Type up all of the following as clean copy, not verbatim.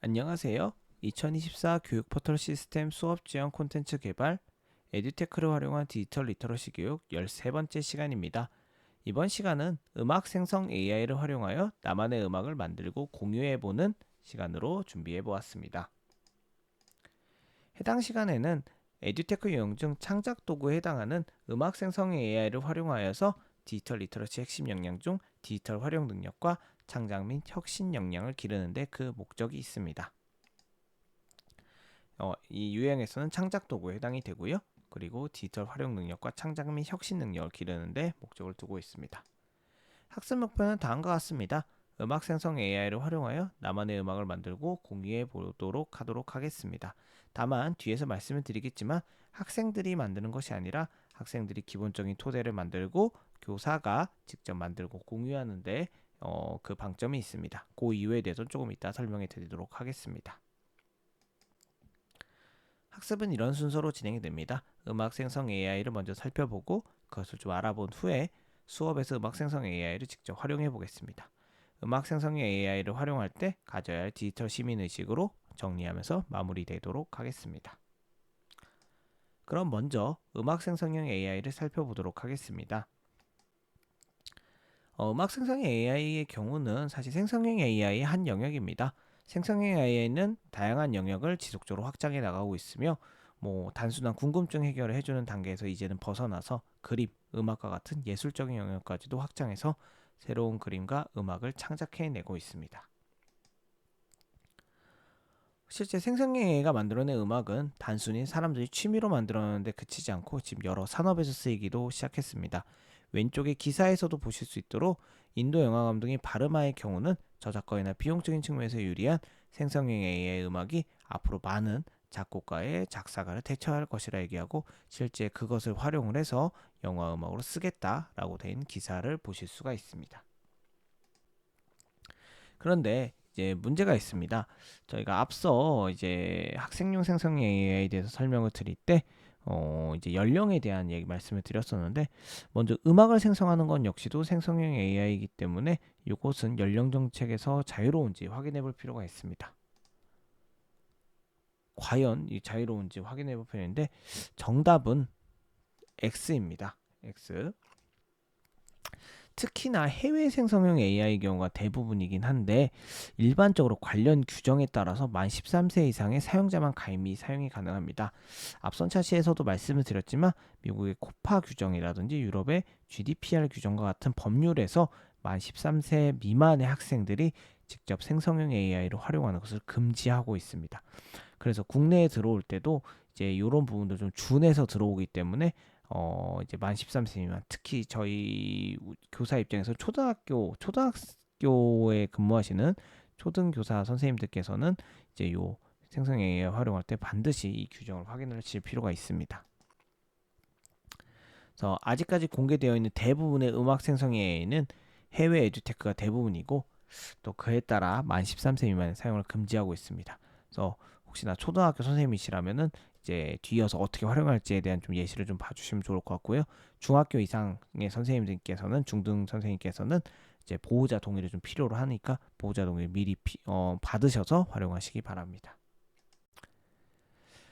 안녕하세요. 2024 교육 포털 시스템 수업 지원 콘텐츠 개발 에듀테크를 활용한 디지털 리터러시 교육 13번째 시간입니다. 이번 시간은 음악 생성 AI를 활용하여 나만의 음악을 만들고 공유해보는 시간으로 준비해보았습니다. 해당 시간에는 에듀테크 유형 중 창작 도구에 해당하는 음악 생성 AI를 활용하여서 디지털 리터러시 핵심 역량 중 디지털 활용 능력과 창작 및 혁신 역량을 기르는 데 그 목적이 있습니다. 이 유형에서는 창작 도구에 해당이 되고요. 그리고 디지털 활용 능력과 창작 및 혁신 능력을 기르는 데 목적을 두고 있습니다. 학습 목표는 다음과 같습니다. 음악 생성 AI를 활용하여 나만의 음악을 만들고 공유해 보도록 하도록 하겠습니다. 다만 뒤에서 말씀을 드리겠지만 학생들이 만드는 것이 아니라 학생들이 기본적인 토대를 만들고 교사가 직접 만들고 공유하는데 그 방점이 있습니다. 그 이유에 대해서는 조금 이따 설명해 드리도록 하겠습니다. 학습은 이런 순서로 진행이 됩니다. 음악 생성 AI를 먼저 살펴보고 그것을 좀 알아본 후에 수업에서 음악 생성 AI를 직접 활용해 보겠습니다. 음악 생성 AI를 활용할 때 가져야 할 디지털 시민의식으로 정리하면서 마무리되도록 하겠습니다. 그럼 먼저 음악 생성형 AI를 살펴보도록 하겠습니다. 음악 생성형 AI의 경우는 사실 생성형 AI의 한 영역입니다. 생성형 AI는 다양한 영역을 지속적으로 확장해 나가고 있으며 단순한 궁금증 해결을 해주는 단계에서 이제는 벗어나서 그림, 음악과 같은 예술적인 영역까지도 확장해서 새로운 그림과 음악을 창작해내고 있습니다. 실제 생성형 AI가 만들어낸 음악은 단순히 사람들이 취미로 만들어내는데 그치지 않고 지금 여러 산업에서 쓰이기도 시작했습니다. 왼쪽의 기사에서도 보실 수 있도록 인도 영화 감독인 바르마의 경우는 저작권이나 비용적인 측면에서 유리한 생성형 AI 음악이 앞으로 많은 작곡가의 작사가를 대체할 것이라 얘기하고 실제 그것을 활용을 해서 영화 음악으로 쓰겠다라고 된 기사를 보실 수가 있습니다. 그런데 이제 문제가 있습니다. 저희가 앞서 이제 학생용 생성 AI에 대해서 설명을 드릴 때 이제 연령에 대한 얘기 말씀을 드렸었는데 먼저 음악을 생성하는 건 역시도 생성형 AI이기 때문에 이것은 연령 정책에서 자유로운지 확인해 볼 필요가 있습니다. 과연 이 자유로운지 확인해 볼 필요인데 정답은 X입니다. X. 특히나 해외 생성형 AI 경우가 대부분이긴 한데 일반적으로 관련 규정에 따라서 만 13세 이상의 사용자만 가입 및 사용이 가능합니다. 앞선 차시에서도 말씀을 드렸지만 미국의 코파 규정이라든지 유럽의 GDPR 규정과 같은 법률에서 만 13세 미만의 학생들이 직접 생성형 AI를 활용하는 것을 금지하고 있습니다. 그래서 국내에 들어올 때도 이제 이런 부분도 좀 준해서 들어오기 때문에 이제 만 13세 미만 특히 저희 교사 입장에서 초등학교에 근무하시는 초등교사 선생님들께서는 이제 요 생성 AI 활용할 때 반드시 이 규정을 확인을 하실 필요가 있습니다. 그래서 아직까지 공개되어 있는 대부분의 음악 생성 AI는 해외 에듀테크가 대부분이고 또 그에 따라 만 13세 미만의 사용을 금지하고 있습니다. 그래서 혹시나 초등학교 선생님이시라면은 이제 뒤이어서 어떻게 활용할지에 대한 좀 예시를 좀 봐주시면 좋을 것 같고요. 중학교 이상의 선생님들께서는 중등 선생님께서는 이제 보호자 동의를 좀 필요로 하니까 보호자 동의를 미리 받으셔서 활용하시기 바랍니다.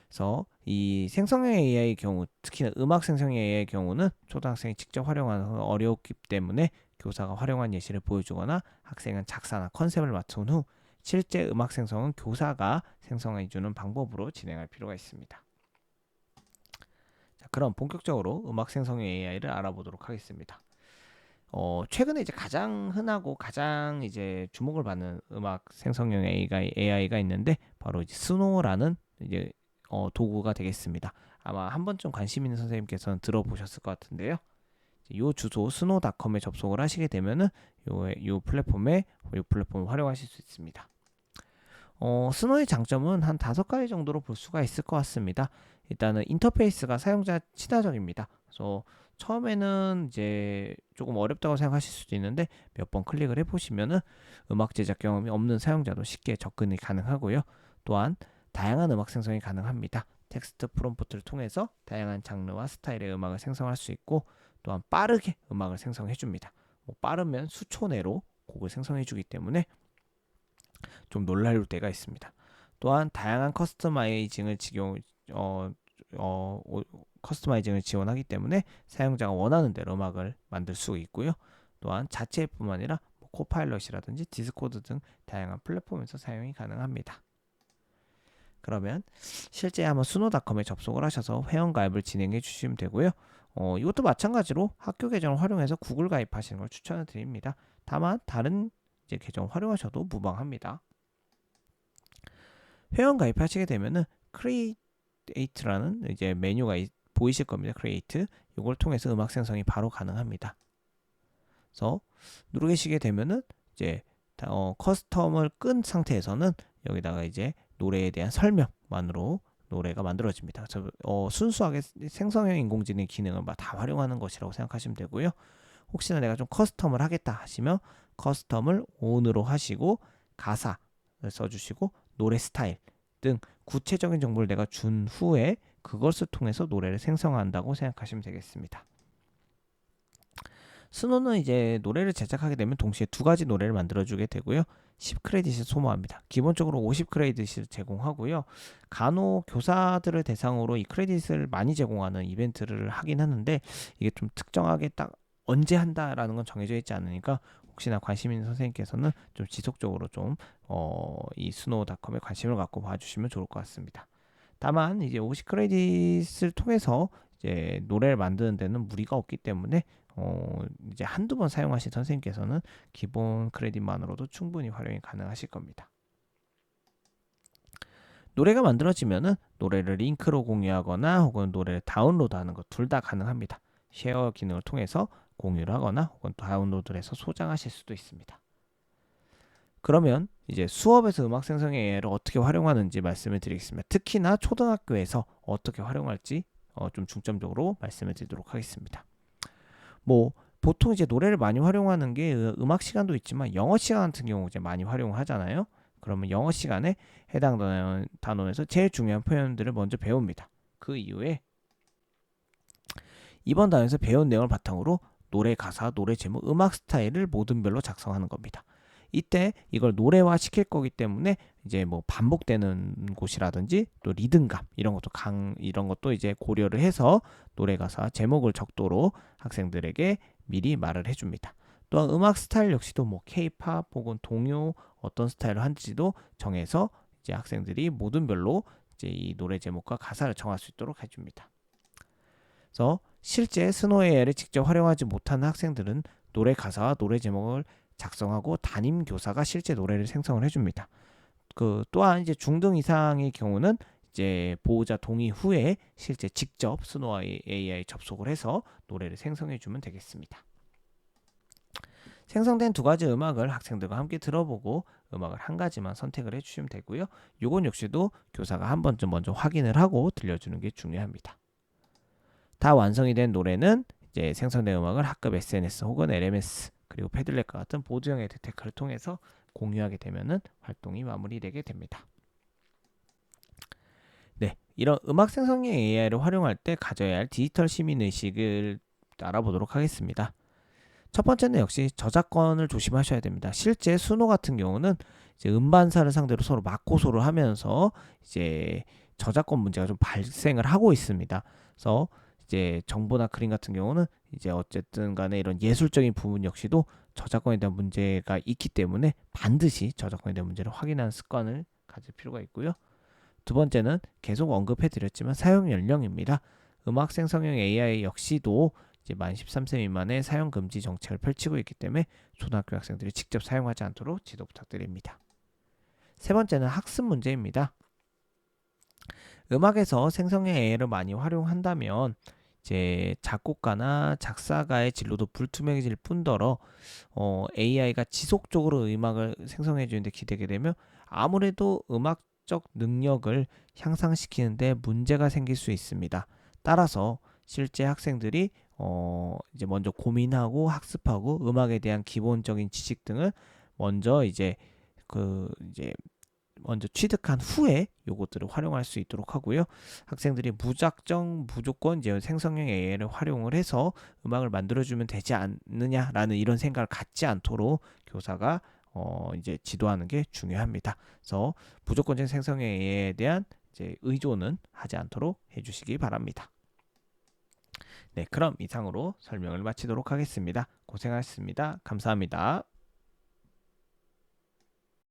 그래서 이 생성형 AI의 경우, 특히나 음악 생성형 AI의 경우는 초등학생이 직접 활용하는 건 어렵기 때문에 교사가 활용한 예시를 보여주거나 학생은 작사나 컨셉을 맞춘 후 실제 음악 생성은 교사가 생성해주는 방법으로 진행할 필요가 있습니다. 자, 그럼 본격적으로 음악 생성형 AI를 알아보도록 하겠습니다. 최근에 이제 가장 흔하고 가장 이제 주목을 받는 음악 생성형 AI가 있는데 바로 이제 스노라는 이제 도구가 되겠습니다. 아마 한 번쯤 관심 있는 선생님께서는 들어보셨을 것 같은데요. 이 주소 스노닷컴에 접속을 하시게 되면은 요 플랫폼을 활용하실 수 있습니다. 스노의 장점은 한 5가지 정도로 볼 수가 있을 것 같습니다. 일단은 인터페이스가 사용자 친화적입니다. 그래서 처음에는 이제 조금 어렵다고 생각하실 수도 있는데 몇 번 클릭을 해보시면은 음악 제작 경험이 없는 사용자도 쉽게 접근이 가능하고요. 또한 다양한 음악 생성이 가능합니다. 텍스트 프롬프트를 통해서 다양한 장르와 스타일의 음악을 생성할 수 있고 또한 빠르게 음악을 생성해 줍니다. 빠르면 수초 내로 곡을 생성해 주기 때문에 좀 놀랄 때가 있습니다. 또한 다양한 커스터마이징을 지원하기 때문에 사용자가 원하는 대로 음악을 만들 수 있고요. 또한 자체 앱뿐만 아니라 코파일럿이라든지 디스코드 등 다양한 플랫폼에서 사용이 가능합니다. 그러면 실제 한번 수노닷컴에 접속을 하셔서 회원 가입을 진행해 주시면 되고요. 이것도 마찬가지로 학교 계정을 활용해서 구글 가입하시는 걸 추천을 드립니다. 다만 다른 이제 계정 활용하셔도 무방합니다. 회원 가입하시게 되면은 크리에이트라는 이제 메뉴가 보이실 겁니다. 크리에이트. 이걸 통해서 음악 생성이 바로 가능합니다. 그래서 누르시게 되면은 이제 커스텀을 끈 상태에서는 여기다가 이제 노래에 대한 설명만으로 노래가 만들어집니다. 순수하게 생성형 인공지능 기능을 다 활용하는 것이라고 생각하시면 되고요. 혹시나 내가 좀 커스텀을 하겠다 하시면 커스텀을 ON으로 하시고 가사를 써주시고 노래 스타일 등 구체적인 정보를 내가 준 후에 그것을 통해서 노래를 생성한다고 생각하시면 되겠습니다. 스노는 이제 노래를 제작하게 되면 동시에 두 가지 노래를 만들어주게 되고요. 10크레딧을 소모합니다. 기본적으로 50크레딧을 제공하고요. 간혹 교사들을 대상으로 이 크레딧을 많이 제공하는 이벤트를 하긴 하는데 이게 좀 특정하게 딱 언제 한다라는 건 정해져 있지 않으니까 혹시나 관심 있는 선생님께서는 좀 지속적으로 좀 이 스노우닷컴에 관심을 갖고 봐주시면 좋을 것 같습니다. 다만 이제 50크레딧을 통해서 이제 노래를 만드는 데는 무리가 없기 때문에 이제 한두 번 사용하신 선생님께서는 기본 크레딧만으로도 충분히 활용이 가능하실 겁니다. 노래가 만들어지면은 노래를 링크로 공유하거나 혹은 노래를 다운로드하는 것 둘 다 가능합니다. 쉐어 기능을 통해서 공유를 하거나 혹은 다운로드를 해서 소장하실 수도 있습니다. 그러면 이제 수업에서 음악 생성 AI를 어떻게 활용하는지 말씀을 드리겠습니다. 특히나 초등학교에서 어떻게 활용할지 좀 중점적으로 말씀을 드리도록 하겠습니다. 보통 이제 노래를 많이 활용하는 게 음악 시간도 있지만 영어 시간 같은 경우 이제 많이 활용을 하잖아요. 그러면 영어 시간에 해당 단원에서 제일 중요한 표현들을 먼저 배웁니다. 그 이후에 이번 단원에서 배운 내용을 바탕으로 노래 가사, 노래 제목, 음악 스타일을 모든별로 작성하는 겁니다. 이때 이걸 노래화 시킬 거기 때문에 이제 반복되는 곳이라든지 또 리듬감 이런 것도 이제 고려를 해서 노래 가사 제목을 적도록 학생들에게 미리 말을 해줍니다. 또한 음악 스타일 역시도 K-팝 혹은 동요 어떤 스타일을 하는지도 정해서 이제 학생들이 모든별로 이제 이 노래 제목과 가사를 정할 수 있도록 해줍니다. 그래서 실제 스노우 AI를 직접 활용하지 못하는 학생들은 노래 가사와 노래 제목을 작성하고 담임 교사가 실제 노래를 생성을 해줍니다. 또한 이제 중등 이상의 경우는 이제 보호자 동의 후에 실제 직접 스노우 AI 접속을 해서 노래를 생성해주면 되겠습니다. 생성된 두 가지 음악을 학생들과 함께 들어보고 음악을 한 가지만 선택을 해주시면 되고요. 이건 역시도 교사가 한 번쯤 먼저 확인을 하고 들려주는 게 중요합니다. 다 완성이 된 노래는 이제 생성된 음악을 학급 SNS 혹은 LMS 그리고 패들렛과 같은 보드형 에듀테크를 통해서 공유하게 되면은 활동이 마무리되게 됩니다. 네, 이런 음악 생성형 AI를 활용할 때 가져야 할 디지털 시민 의식을 알아보도록 하겠습니다. 첫 번째는 역시 저작권을 조심하셔야 됩니다. 실제 수노 같은 경우는 이제 음반사를 상대로 서로 맞고소를 하면서 이제 저작권 문제가 좀 발생을 하고 있습니다. 그래서 이제 정보나 그림 같은 경우는 이제 어쨌든 간에 이런 예술적인 부분 역시도 저작권에 대한 문제가 있기 때문에 반드시 저작권에 대한 문제를 확인하는 습관을 가질 필요가 있고요. 두 번째는 계속 언급해 드렸지만 사용 연령입니다. 음악 생성형 AI 역시도 이제 만 13세 미만의 사용 금지 정책을 펼치고 있기 때문에 초등학교 학생들이 직접 사용하지 않도록 지도 부탁드립니다. 세 번째는 학습 문제입니다. 음악에서 생성형 AI를 많이 활용한다면 이제 작곡가나 작사가의 진로도 불투명해질 뿐더러 AI가 지속적으로 음악을 생성해 주는데 기대게 되면 아무래도 음악적 능력을 향상시키는데 문제가 생길 수 있습니다. 따라서 실제 학생들이 이제 먼저 고민하고 학습하고 음악에 대한 기본적인 지식 등을 먼저 먼저 취득한 후에 요것들을 활용할 수 있도록 하고요. 학생들이 무조건 이제 생성형 AI를 활용을 해서 음악을 만들어주면 되지 않느냐라는 이런 생각을 갖지 않도록 교사가 이제 지도하는 게 중요합니다. 그래서 무조건적 생성형 AI에 대한 이제 의존은 하지 않도록 해주시기 바랍니다. 네, 그럼 이상으로 설명을 마치도록 하겠습니다. 고생하셨습니다. 감사합니다.